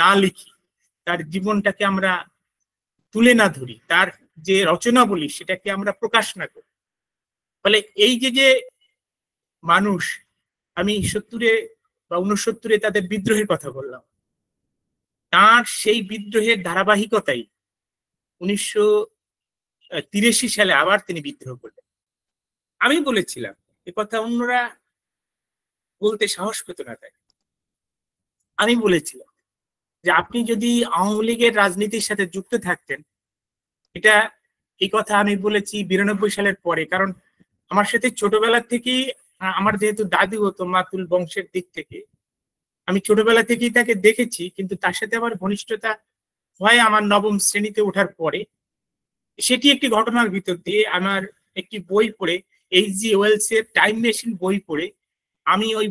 না লিখি, তার জীবনটাকে আমরা তুলে না ধরি, তার যে রচনাবলী সেটাকে আমরা প্রকাশ না করি। ফলে এই যে মানুষ, আমি 70 বা 69 তাদের বিদ্রোহের কথা বললাম, তার সেই বিদ্রোহের ধারাবাহিকতাই 1983 সালে আবার তিনি বিদ্রোহ করলেন। আমি বলেছিলাম এ কথা, অন্যরা বলতে সাহস পেত না। তাই আমি বলেছিলাম যে আপনি যদি আওয়ামী লীগের রাজনীতির সাথে যুক্ত থাকতেন, এই কথা আমি বলেছি 92 সালের পরে, কারণ আমার সাথে ছোটবেলা থেকেই, আমার যেহেতু দাদু হতো মাতুল বংশের দিক থেকে, আমি ছোটবেলা থেকেই তাকে দেখেছি, কিন্তু তার সাথে আমার ঘনিষ্ঠতা হয় আমার 9ম শ্রেণীতে ওঠার পরে। সেটি একটি ঘটনার ভিতর দিয়ে আমার একটি বই পড়ে, H.G. ওয়েলস এর টাইম মেশিন বই পড়ে, আমি ওই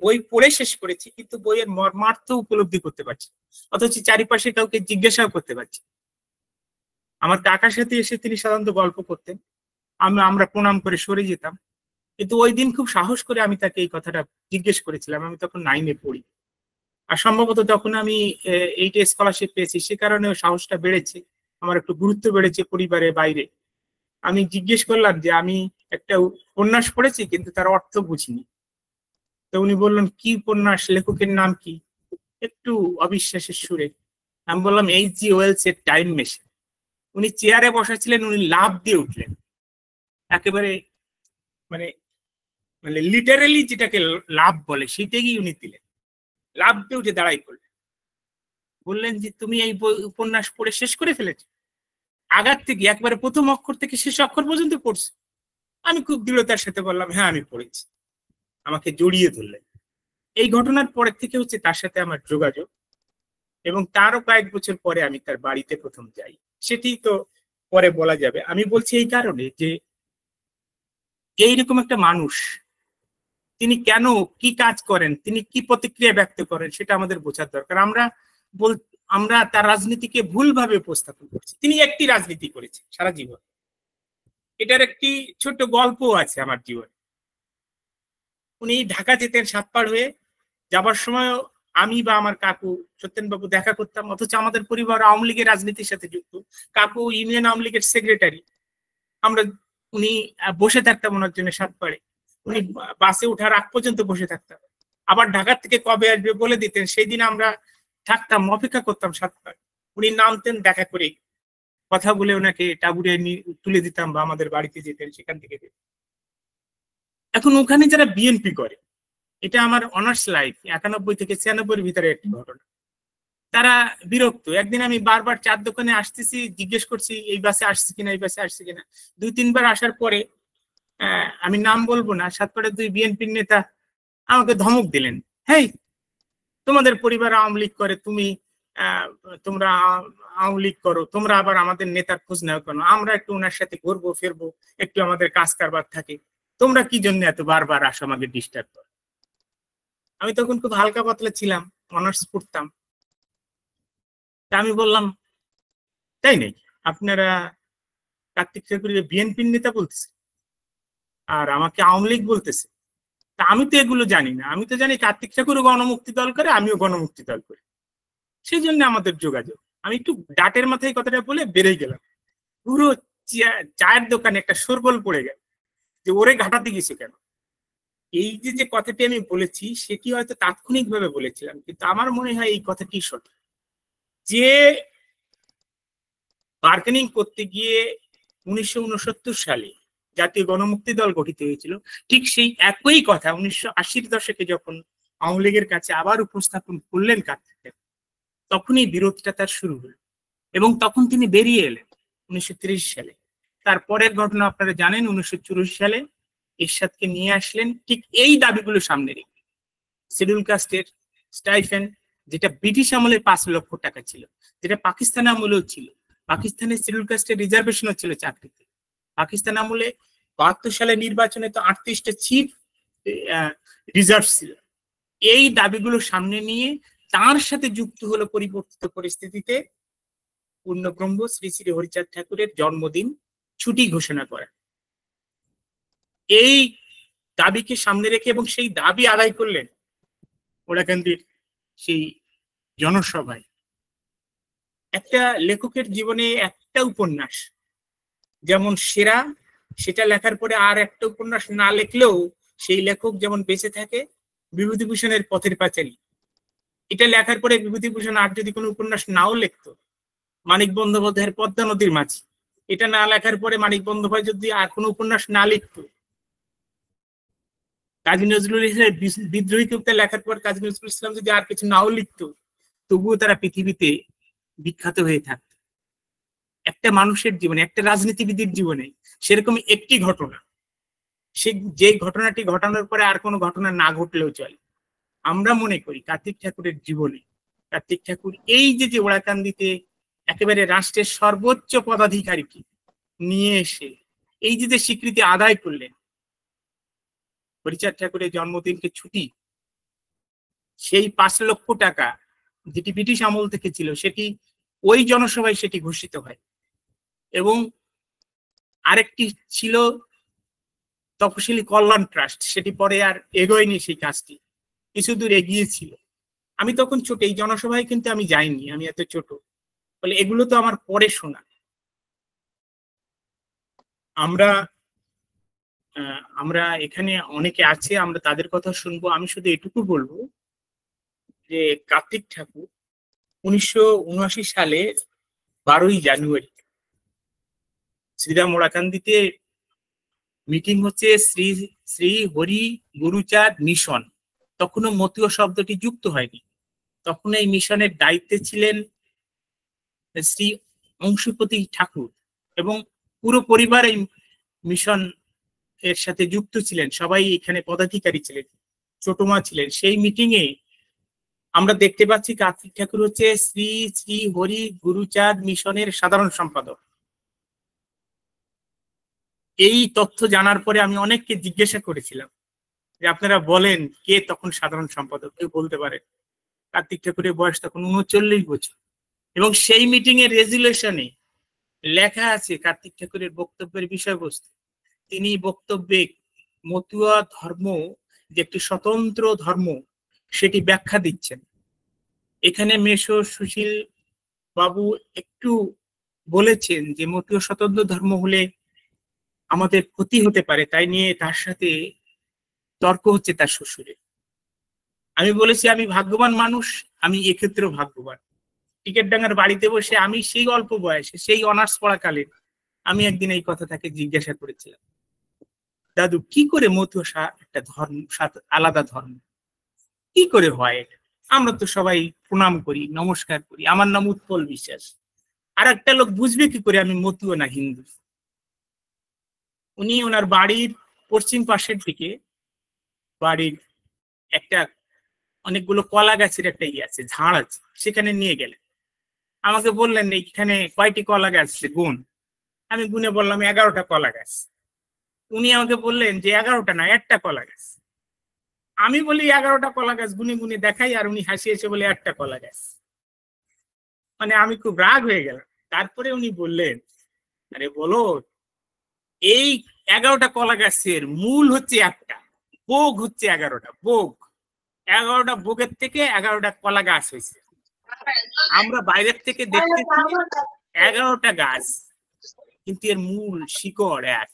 বই পড়ে শেষ করেছি, কিন্তু বইয়ের মর্মার্থ উপলব্ধি করতে পারছি, অথচ চারিপাশে কাউকে জিজ্ঞাসাও করতে পারছি। আমার কাকার সাথে এসে তিনি সাধারণত গল্প করতেন, আমরা প্রণাম করে সরে যেতাম। কিন্তু ওই দিন খুব সাহস করে আমি তাকে এই কথাটা জিজ্ঞেস করেছিলাম। আমি তখন 9-এ পড়ি, আর সম্ভবত তখন আমি 8-এ স্কলারশিপ পেয়েছি, সে কারণে ওই সাহসটা বেড়েছে, আমার একটু গুরুত্ব বেড়েছে পরিবারের বাইরে। আমি জিজ্ঞেস করলাম যে আমি একটা উপন্যাস পড়েছি কিন্তু তার অর্থ বুঝিনি। তো উনি বললেন, কি উপন্যাস, লেখকের নাম কি? একটু অবিশ্বাসের সুরে আমি বললাম, H.G. ওয়েলস এর টাইম মেশিন। উনি চেয়ারে বসা ছিলেন, উনি লাফ দিয়ে উঠলেন, একেবারে মানে মানে লিটারালি যেটাকে লাভ বলে সেটাই উনি দিলেন। লাভ দিয়ে উঠে দাঁড়াই করলেন, বললেন যে তুমি এই উপন্যাস পড়ে শেষ করে ফেলেছো? আগার থেকে একবারে প্রথম অক্ষর থেকে শেষ অক্ষর পর্যন্ত পড়ছো? আমি খুব দৃঢ়তার সাথে বললাম, হ্যাঁ আমি পড়েছি। আমাকে জড়িয়ে ধরলেন। এই ঘটনার পরের থেকে হচ্ছে তার সাথে আমার যোগাযোগ, এবং তারও কয়েক বছর পরে আমি তার বাড়িতে প্রথম যাই। সেটি তো পরে বলা যাবে। আমি বলছি এই কারণে যে এইরকম একটা মানুষ, তিনি কেন, কি কাজ করেন, তিনি কি প্রতিক্রিয়া ব্যক্ত করেন, সেটা আমাদের বোঝার দরকার। আমরা তার রাজনীতিকে ভুলভাবে উপস্থাপন করছি। তিনি একটি রাজনীতি করেছেন সারা জীবন। এটার একটি ছোট গল্প আছে আমার জীবনে। উনি ঢাকা যেতেন সাতপাড় হয়ে, যাবার সময় আমি বা আমার কাকু সত্যেনবাবু দেখা করতাম, অথচ আমাদের পরিবার আওয়ামী লীগের রাজনীতির সাথে যুক্ত। কাকু ইউনিয়ন আওয়ামী লীগের সেক্রেটারি। আমরা উনি বসে থাকতাম ওনার জন্য সাতপাড়ে, উনি বাসে ওঠার আগ পর্যন্ত বসে থাকতাম। আবার ঢাকা থেকে কবে আসবে বলে দিতেন, সেই দিন আমরা থাকতাম, অপেক্ষা করতাম সাতপাড়ে। উনি নামতেন, দেখা করে কথা বলে ওনাকে টাবুরে তুলে দিতাম, বা আমাদের বাড়িতে যেতেন, সেখান থেকে যেতেন। এখন ওখানে যারা বিএনপি করে, এটা আমার অনার্স লাইফ 91 থেকে 96-এর ভিতরে একটি ঘটনা। তারা বিরক্ত। একদিন আমি বারবার চার দোকানে আসতেছি, জিজ্ঞেস করছি এই বাসে আসছি কিনা, এই বাসে আসছি কিনা। 2-3 বার আসার পরে আমি নাম বলবো না, সাতপাড়ার 2 বিএনপির নেতা আমাকে ধমক দিলেন, হেই তোমাদের পরিবার আওয়ামী লীগ করে, তোমরা আওয়ামী লীগ করো, তোমরা আবার আমাদের নেতার খোঁজ নেও কেন? আমরা একটু ওনার সাথে ঘুরবো ফিরবো, একটু আমাদের কাজ কারবার থাকে, তোমরা কি জন্য এত বারবার আসো আমাকে ডিস্টার্ব করো? আমি তখন খুব হালকা পাতলা ছিলাম, অনার্স পড়তাম। তা আমি বললাম, তাই নেই, আপনারা কার্তিক ঠাকুরের বিএনপির নেতা বলতেছে আর আমাকে আওয়ামী লীগ বলতেছে। তা আমি তো এগুলো জানি না, আমি তো জানি কার্তিক ঠাকুরও গণমুক্তি দল করে, আমিও গণমুক্তি দল করি, সেই জন্য আমাদের যোগাযোগ। আমি একটু ডাটের মাথায় কথাটা বলে বেরিয়ে গেলাম। পুরো চায়ের দোকানে একটা শোরগোল পড়ে গেল যে ওরে ঘাটাতে গেছে কেন। এই যে যে কথাটি আমি বলেছি সেটি হয়তো তাৎক্ষণিকভাবে বলেছিলাম, কিন্তু আমার মনে হয় এই কথাটি সঠিক। যে বার্গেনিং করতে গিয়ে 1969 সালে জাতীয় গণমুক্তি দল গঠিত হয়েছিল, ঠিক সেই একই কথা 1980-র দশকে যখন আওয়ামী লীগের কাছে আবার উপস্থাপন করলেন কার্তিক, তখনই বিরোধটা তার শুরু হলো, এবং তখন তিনি বেরিয়ে এলেন 1930 সালে। তারপরের ঘটনা আপনারা জানেন, 1984 সালে এরশাদকে নিয়ে আসলেন ঠিক এই দাবিগুলো সামনে রেখে। শিডিউল কাস্টের স্টাইফেন, যেটা ব্রিটিশ আমলে 5 লক্ষ টাকা ছিল, যেটা পাকিস্তান আমলেও ছিল। পাকিস্তানের শিডিউল কাস্টের রিজার্ভেশনও ছিল চাকরিতে। পাকিস্তান আমলে 72 সালে নির্বাচনে তো 38টা চিফ রিজার্ভ ছিল। এই দাবিগুলো সামনে নিয়ে তার সাথে যুক্ত হলো পরিবর্তিত পরিস্থিতিতে পূর্ণব্রহ্ম শ্রী শ্রী হরিচাঁদ ঠাকুরের জন্মদিন ছুটি ঘোষণা করা। এই দাবিকে সামনে রেখে এবং সেই দাবি আদায় করলেন ওরাকান্দির সেই জনসভায়। একটা লেখকের জীবনে একটা উপন্যাস যেমন সেরা, সেটা লেখার পরে আর একটা উপন্যাস না লিখলেও সেই লেখক যেমন বেঁচে থাকে। বিভূতিভূষণের পথের পাঁচালী, এটা লেখার পরে বিভূতিভূষণ আর যদি কোনো উপন্যাস নাও লিখতো, মানিক বন্দ্যোপাধ্যায়ের পদ্মা নদীর মাঝি, এটা না লেখার পরে মানিক বন্দ্যোপাধ্যায় যদি আর কোনো উপন্যাস না লিখতো, কাজী নজরুল ইসলামের বিদ্রোহী কবিতা লেখার পর কাজী নজরুল ইসলাম যদি আর কিছু নাও লিখতো, তবুও তারা পৃথিবীতে বিখ্যাত হয়ে থাকতো। একটা মানুষের জীবনে, একটা রাজনীতিবিদের জীবনে সেরকম একটি ঘটনা, সে যে ঘটনাটি ঘটানোর পরে আর কোনো ঘটনা না ঘটলেও চলে। আমরা মনে করি কার্তিক ঠাকুরের জীবনে, কার্তিক ঠাকুর এই যে ওরাকান্দিতে একেবারে রাষ্ট্রের সর্বোচ্চ পদাধিকারীকে নিয়ে এসে এই যে স্বীকৃতি আদায় করলেন, হরিচাঁদ ঠাকুরের জন্মদিনকে ছুটি, সেই 5 লক্ষ টাকা যেটি ব্রিটিশ আমল থেকে ছিল, সেটি ওই জনসভায় সেটি ঘোষিত হয়। এবং আরেকটি ছিল তপশিলি কল্যাণ ট্রাস্ট, সেটি পরে আর এগোয়নি, সেই কাজটি কিছু দূর এগিয়েছিল। আমি তখন ছোট, এই জনসভায় কিন্তু আমি যাইনি, আমি এত ছোট বলে এগুলো তো আমার পরে শোনা। আমরা আমরা এখানে অনেকে আছে, আমরা তাদের কথা শুনবো। আমি শুধু এটুকু বলবো যে কার্তিক ঠাকুর 1979 সালে 12ই জানুয়ারি শ্রীরাম ওরাকান্দিতে মিটিং হচ্ছে, শ্রী শ্রী হরি গুরুচাঁদ মিশন। তখনও মতীয় শব্দটি যুক্ত হয়নি। তখন এই মিশনের দায়িত্বে ছিলেন শ্রী অংশুপতি ঠাকুর এবং পুরো পরিবার এই মিশন এর সাথে যুক্ত ছিলেন, সবাই এখানে পদাধিকারী ছিলেন, ছোট মা ছিলেন। সেই মিটিং এ আমরা দেখতে পাচ্ছি কার্তিক ঠাকুর হচ্ছে শ্রী শ্রী হরি গুরুচাঁদ মিশনের সাধারণ সম্পাদক। এই তথ্য জানার পরে আমি অনেককে জিজ্ঞাসা করেছিলাম যে আপনারা বলেন কে তখন সাধারণ সম্পাদক, কেউ বলতে পারে? কার্তিক ঠাকুরের বয়স তখন 39 বছর। এবং সেই মিটিং এর রেজুলেশনে লেখা আছে কার্তিক ঠাকুরের বক্তব্যের বিষয়বস্তু। তিনি বক্তব্যে মতুয়া ধর্ম যে একটি স্বতন্ত্র ধর্ম সেটি ব্যাখ্যা দিচ্ছেন। এখানে মেশো সুশীল বাবু একটু বলেছেন যে মতুয়া স্বতন্ত্র ধর্ম হলে আমাদের ক্ষতি হতে পারে, তাই নিয়ে তার সাথে তর্ক হচ্ছে তার শ্বশুরে। আমি বলেছি আমি ভাগ্যবান মানুষ, আমি এক্ষেত্রেও ভাগ্যবান। টিকিট ডাঙ্গার বাড়িতে বসে আমি সেই অল্প বয়সে, সেই অনার্স পড়াকালে আমি একদিন এই কথা তাকে জিজ্ঞাসা করেছিলাম, দাদু কি করে মতুয়া একটা ধর্ম, আলাদা ধর্ম কি করে হয়? আমরা তো সবাই প্রণাম করি, নমস্কার করি, আমার নাম উৎপল বিশ্বাস, আর একটা লোক বুঝবে কি করে আমি মতুয়া না হিন্দু? উনি ওনার বাড়ির পশ্চিম পাশের দিকে, বাড়ির একটা অনেকগুলো কলা গাছের একটা ইয়ে আছে, ঝাড় আছে, সেখানে নিয়ে গেলেন। আমাকে বললেন এখানে কয়টি কলা গাছ আছে গুণ। আমি গুনে বললাম 11টা কলা গাছ। উনি আমাকে বললেন যে 11টা না, একটা কলা গাছ। আমি বলি 11টা কলা গাছ গুনে গুনে দেখাই, আর উনি হাসি এসে বলে একটা কলা গাছ। মানে আমি খুব রাগ হয়ে গেলাম। তারপরে উনি বললেন, আরে বলো, এই 11টা কলা গাছের মূল হচ্ছে একটা, বোগ হচ্ছে 11টা, বোগ। 11টা বোগের থেকে 11টা কলা গাছ হয়েছে। আমরা বাইরের থেকে দেখতেছি 11টা গাছ, কিন্তু এর মূল শিকড় এক।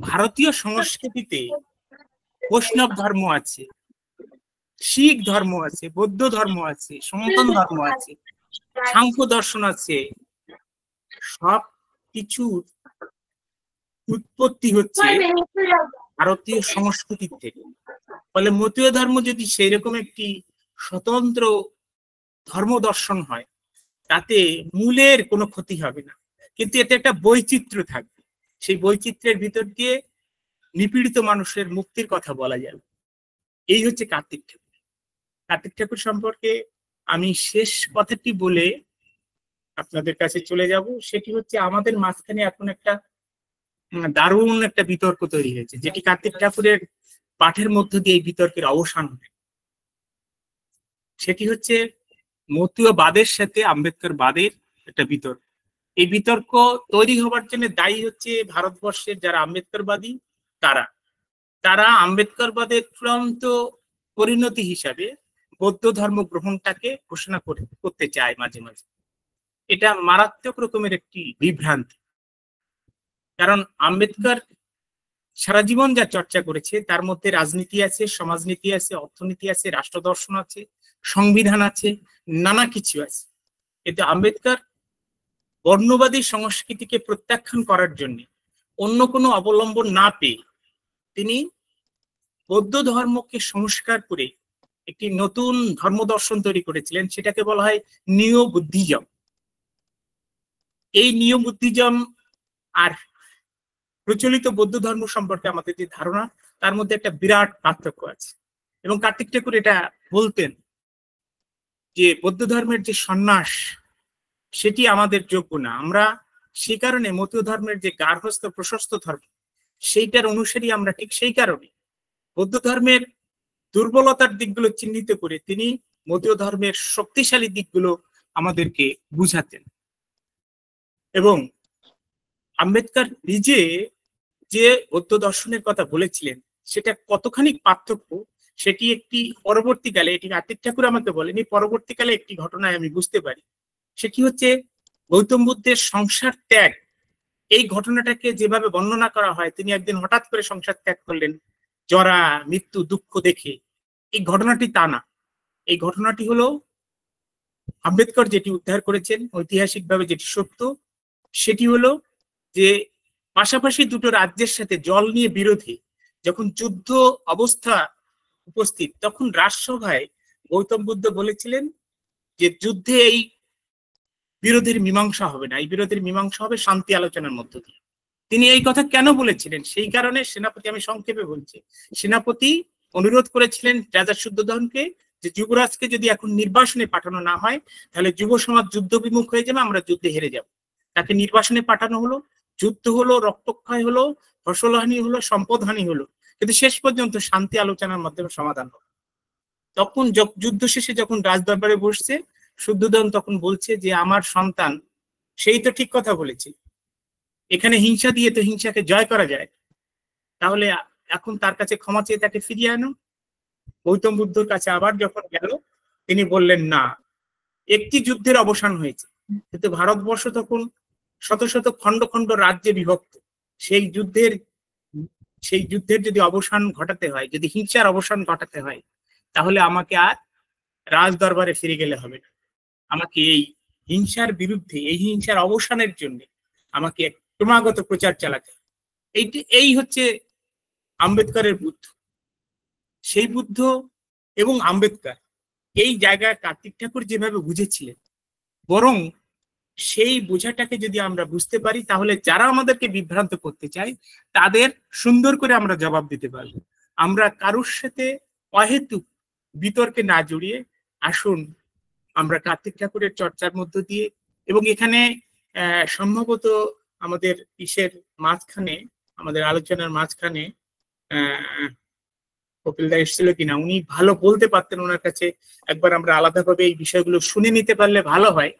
ভারতীয় সংস্কৃতিতে বৈষ্ণব ধর্ম আছে, শিখ ধর্ম আছে, বৌদ্ধ ধর্ম আছে, সনাতন ধর্ম আছে, সাংখ্য দর্শন আছে। সব কিছুর উৎপত্তি হচ্ছে ভারতীয় সংস্কৃতি থেকে। ফলে মতীয় ধর্ম যদি সেই রকম একটি স্বতন্ত্র ধর্ম দর্শন হয়, তাতে মূলের কোনো ক্ষতি হবে না, কিন্তু এতে একটা বৈচিত্র্য থাকবে। সেই বৈচিত্র্যের ভিতর দিয়ে নিপীড়িত মানুষের মুক্তির কথা বলা যাবে। এই হচ্ছে কার্তিক ঠাকুর। কার্তিক ঠাকুর সম্পর্কে আমি শেষ কথাটি বলে আপনাদের কাছে চলে যাব। সেটি হচ্ছে আমাদের মাঝখানে এখন একটা দারুণ একটা বিতর্ক তৈরি হয়েছে, যেটি কার্তিক ঠাকুরের পাঠের মধ্য দিয়ে এই বিতর্কের অবসান হবে। সেটি হচ্ছে মতুয়াবাদের সাথে আম্বেদকর বাদের একটা বিতর্ক। এই বিতর্ক তৈরি হবার জন্য দায়ী হচ্ছে ভারতবর্ষের যারা আম্বেদকরবাদী, তারা তারা আম্বেদকরবাদের চূড়ান্ত পরিণতি হিসাবে বৌদ্ধ ধর্ম গ্রহণটাকে ঘোষণা করতে চায় মাঝে মাঝে। এটা মারাত্মক রকমের একটি বিভ্রান্তি। কারণ আম্বেদকর সারা জীবন যা চর্চা করেছে তার মধ্যে রাজনীতি আছে, সমাজনীতি আছে, অর্থনীতি আছে, রাষ্ট্র দর্শন আছে, সংবিধান আছে, নানা কিছু আছে। কিন্তু আম্বেদকর বর্ণবাদী সংস্কৃতিকে প্রত্যাখ্যান করার জন্য অন্য কোনো অবলম্বন না পেয়ে তিনি বৌদ্ধ ধর্মকে সংস্কার করে একটি নতুন ধর্ম দর্শন তৈরি করেছিলেন। সেটাকে বলা হয় নিও বুদ্ধিজম। এই নিও বুদ্ধিজম আর প্রচলিত বৌদ্ধ ধর্ম সম্পর্কে আমাদের যে ধারণা, তার মধ্যে একটা বিরাট পার্থক্য আছে। এবং কার্তিক ঠাকুর এটা বলতেন যে বৌদ্ধ ধর্মের যে সন্ন্যাস সেটি আমাদের যোগ্য না। আমরা সেই কারণে মতীয় ধর্মের যে গার্হস্থ্য প্রশস্ত ধর্ম সেইটার অনুসারী আমরা। ঠিক সেই কারণে বৌদ্ধ ধর্মের দুর্বলতার দিকগুলো চিহ্নিত করে তিনি মতীয় ধর্মের শক্তিশালী দিকগুলো আমাদেরকে বুঝাতেন। এবং আম্বেদকর নিজে যে বৌদ্ধ দর্শনের কথা বলেছিলেন সেটা কতখানি পার্থক্য সেটি একটি পরবর্তীকালে, এটি কার্তিক ঠাকুর আমাকে বলেনি, পরবর্তীকালে একটি ঘটনায় আমি বুঝতে পারি। সেটি হচ্ছে গৌতম বুদ্ধের সংসার ত্যাগ। এই ঘটনাটাকে যেভাবে বর্ণনা করা হয়, তিনি একদিন হঠাৎ করে সংসার ত্যাগ করলেন জরা, মৃত্যু, দুঃখ দেখে, এই ঘটনাটি তা না। এই ঘটনাটি হলো আম্বেদকর যেটি উদ্ধার করেছেন ঐতিহাসিকভাবে যেটি সত্য, সেটি হলো যে পাশাপাশি দুটো রাজ্যের সাথে জল নিয়ে বিরোধী যখন যুদ্ধ অবস্থা উপস্থিত, তখন রাজসভায় গৌতম বুদ্ধ বলেছিলেন যে যুদ্ধে এই বিরোধের মীমাংসা হবে না, এই বিরোধের মীমাংসা হবে শান্তি আলোচনার মধ্য দিয়ে। তিনি এই কথা কেন বলেছিলেন? সেই কারণে সেনাপতি, আমি সংক্ষেপে বলছি, সেনাপতি অনুরোধ করেছিলেন রাজা শুদ্ধোধনকে যে যুবরাজকে যদি এখন নির্বাসনে পাঠানো না হয় তাহলে যুব সমাজ যুদ্ধ বিমুখ হয়ে যাবে, আমরা যুদ্ধে হেরে যাব। তাকে নির্বাসনে পাঠানো হলো, যুদ্ধ হলো, রক্তক্ষয় হলো, ফসলহানি হলো, সম্পদহানি হলো, কিন্তু শেষ পর্যন্ত শান্তি আলোচনার মাধ্যমে সমাধান হলো। তখন যুদ্ধ শেষে যখন রাজদরবারে বসছে, শুদ্ধোধন তখন বলছে যে আমার সন্তান সেই তো ঠিক কথা বলেছে, এখানে হিংসা দিয়ে তো হিংসাকে জয় করা যায়, তাহলে এখন তার কাছে ক্ষমা চেয়ে তাকে ফিরিয়ে আনো। গৌতম বুদ্ধর কাছে আবার যখন গেল, তিনি বললেন না, একটি যুদ্ধের অবসান হয়েছে, কিন্তু ভারতবর্ষ তখন শত শত খণ্ড খণ্ড রাজ্যে বিভক্ত। সেই যুদ্ধের যদি অবসান ঘটাতে হয়, যদি হিংসার অবসান ঘটাতে হয়, তাহলে আমাকে আর রাজ দরবারে ফিরে গেলে হবে না, আমাকে এই হিংসার বিরুদ্ধে, এই হিংসার অবসানের জন্য আমাকে ক্রমাগত প্রচার চালাতে হবে। এই হচ্ছে আম্বেদকরের বুদ্ধ। সেই বুদ্ধ এবং আম্বেদকর এই জায়গায় কার্তিক ঠাকুর যেভাবে বুঝেছিলেন, বরং সেই বোঝাটাকে যদি আমরা বুঝতে পারি তাহলে যারা আমাদেরকে বিভ্রান্ত করতে চায় তাদের সুন্দর করে আমরা জবাব দিতে পারবো। আমরা কারোর সাথে অহেতুক বিতর্কে না জড়িয়ে আসুন আমরা কার্তিক ঠাকুরের চর্চার মধ্য দিয়ে, এবং এখানে সম্ভবত আমাদের ইসের মাঝখানে, আমাদের আলোচনার মাঝখানে কপিল দা এসেছিল কিনা, উনি ভালো বলতে পারতেন, ওনার কাছে একবার আমরা আলাদাভাবে এই বিষয়গুলো শুনে নিতে পারলে ভালো হয়।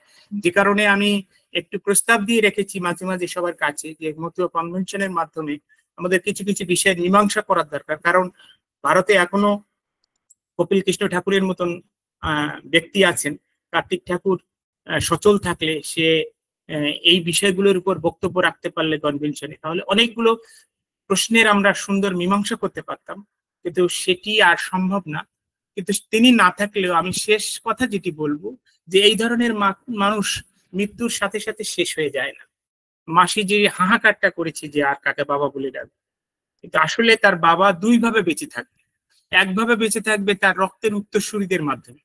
যে কারণে আমি একটু প্রস্তাব দিয়ে রেখেছি মাঝে মাঝে সবার কাছে যে মতুয়া কনভেনশনের মাধ্যমে আমাদের কিছু কিছু বিষয়ের মীমাংসা করার দরকার। কারণ ভারতে এখনো কপিল কৃষ্ণ ঠাকুরের মতন ব্যক্তি আছেন। কার্তিক ঠাকুর সচল থাকলে, সে এই বিষয়গুলোর উপর বক্তব্য রাখতে পারলে কনভেনশনে, তাহলে অনেকগুলো প্রশ্নের আমরা সুন্দর মীমাংসা করতে পারতাম, কিন্তু সেটি আর সম্ভব না। কিন্তু তিনি না থাকলেও আমি শেষ কথা যেটি বলবো যে এই ধরনের মানুষ মৃত্যুর সাথে সাথে শেষ হয়ে যায় না। মাসি যে হাহাকারটা করেছে যে আর কাকে বাবা বলে ডাকবে, কিন্তু আসলে তার বাবা দুই ভাবে বেঁচে থাকবে। একভাবে বেঁচে থাকবে তার রক্তের উত্তরসূরিদের মাধ্যমে,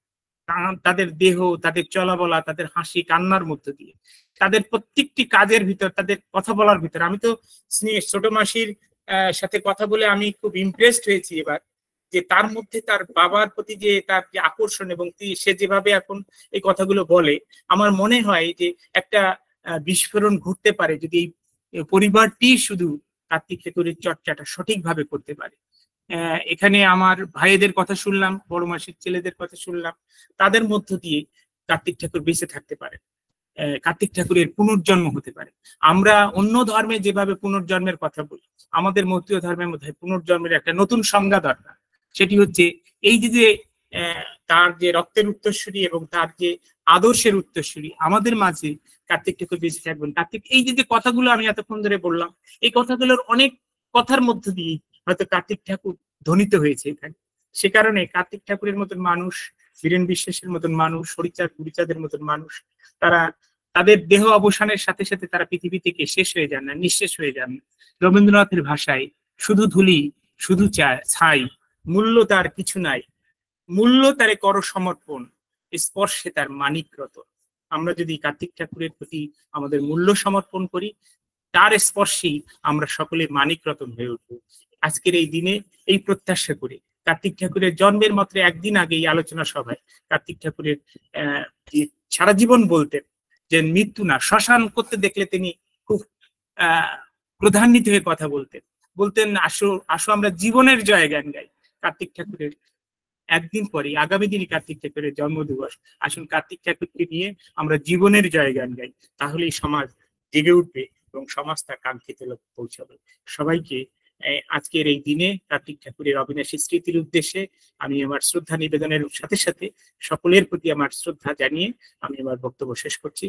তাদের দেহ, তাদের চলাবলা, তাদের হাসি কান্নার মধ্য দিয়ে, তাদের প্রত্যেকটি কাজের ভিতর, তাদের কথা বলার ভিতর। আমি তো ছোট মাসির সাথে কথা বলে আমি খুব ইমপ্রেসড হয়েছি এবার, যে তার মধ্যে তার বাবার প্রতি যে তার যে আকর্ষণ, এবং সে যেভাবে এখন এই কথাগুলো বলে, আমার মনে হয় যে একটা বিস্ফোরণ ঘটতে পারে যদি এই পরিবারটি শুধু কার্তিক ঠাকুরের চর্চাটা সঠিকভাবে করতে পারে। এখানে আমার ভাইদের কথা শুনলাম, বড় মাসির ছেলেদের কথা শুনলাম, তাদের মধ্য দিয়ে কার্তিক ঠাকুর বেঁচে থাকতে পারে, কার্তিক ঠাকুরের পুনর্জন্ম হতে পারে। আমরা অন্য ধর্মে যেভাবে পুনর্জন্মের কথা বলি, আমাদের মতীয় ধর্মের মধ্যে পুনর্জন্মের একটা নতুন সংজ্ঞা দরকার। সেটি হচ্ছে এই যে তার যে রক্তের উত্তরসূরি এবং তার যে আদর্শের উত্তরসূরি, আমাদের মাঝে কার্তিক ঠাকুর বেঁচে থাকবেন। কার্তিক, এই যে কথাগুলো আমি এতক্ষণ ধরে বললাম, এই কথাগুলোর অনেক কথার মধ্য দিয়ে হয়তো কার্তিক ঠাকুর ধ্বনিত হয়েছে এখানে। সে কারণে কার্তিক ঠাকুরের মতন মানুষ, বীরেন বিশ্বাসের মতন মানুষ, হরিচাঁদ গুরিচাঁদের মতন মানুষ, তারা তাদের দেহ অবসানের সাথে সাথে তারা পৃথিবী থেকে শেষ হয়ে যান না, নিঃশেষ হয়ে যান না। রবীন্দ্রনাথের ভাষায় শুধু ধুলি, শুধু ছাই, মূল্য তার কিছু নাই, মূল্য তারে কর সমর্পণ, স্পর্শে তার মানিক রতন। আমরা যদি কার্তিক ঠাকুরের প্রতি আমাদের মূল্য সমর্পণ করি, তার স্পর্শেই আমরা সকলে মানিক রতন হয়ে উঠবো। আজকের এই দিনে এই প্রত্যাশা করে, কার্তিক ঠাকুরের জন্মের মাত্র একদিন আগে এই আলোচনা সভায় কার্তিক ঠাকুরের সারা জীবন বলতেন যে মৃত্যু না, শ্মশান করতে দেখলে তিনি খুব প্রধান্বিত হয়ে কথা বলতেন আসো আসো আমরা জীবনের জয় গান গাই। কার্তিক ঠাকুরের একদিন পরে, আগামী দিনে কার্তিক ঠাকুরের জন্মদিবস, আসুন কার্তিক ঠাকুরকে নিয়ে আমরা জীবনের জয় গান গাই, তাহলেই সমাজ জেগে উঠবে এবং সমাজ তার কাঙ্ক্ষিত লক্ষ্যে পৌঁছাবে। সবাইকে আজকের এই দিনে কার্তিক ঠাকুরের অবিনাশী স্মৃতির উদ্দেশ্যে আমি আমার শ্রদ্ধা নিবেদনের সাথে সাথে সকলের প্রতি আমার শ্রদ্ধা জানিয়ে আমি আমার বক্তব্য শেষ করছি।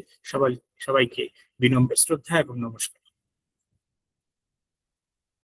সবাইকে বিনম্র শ্রদ্ধা এবং নমস্কার।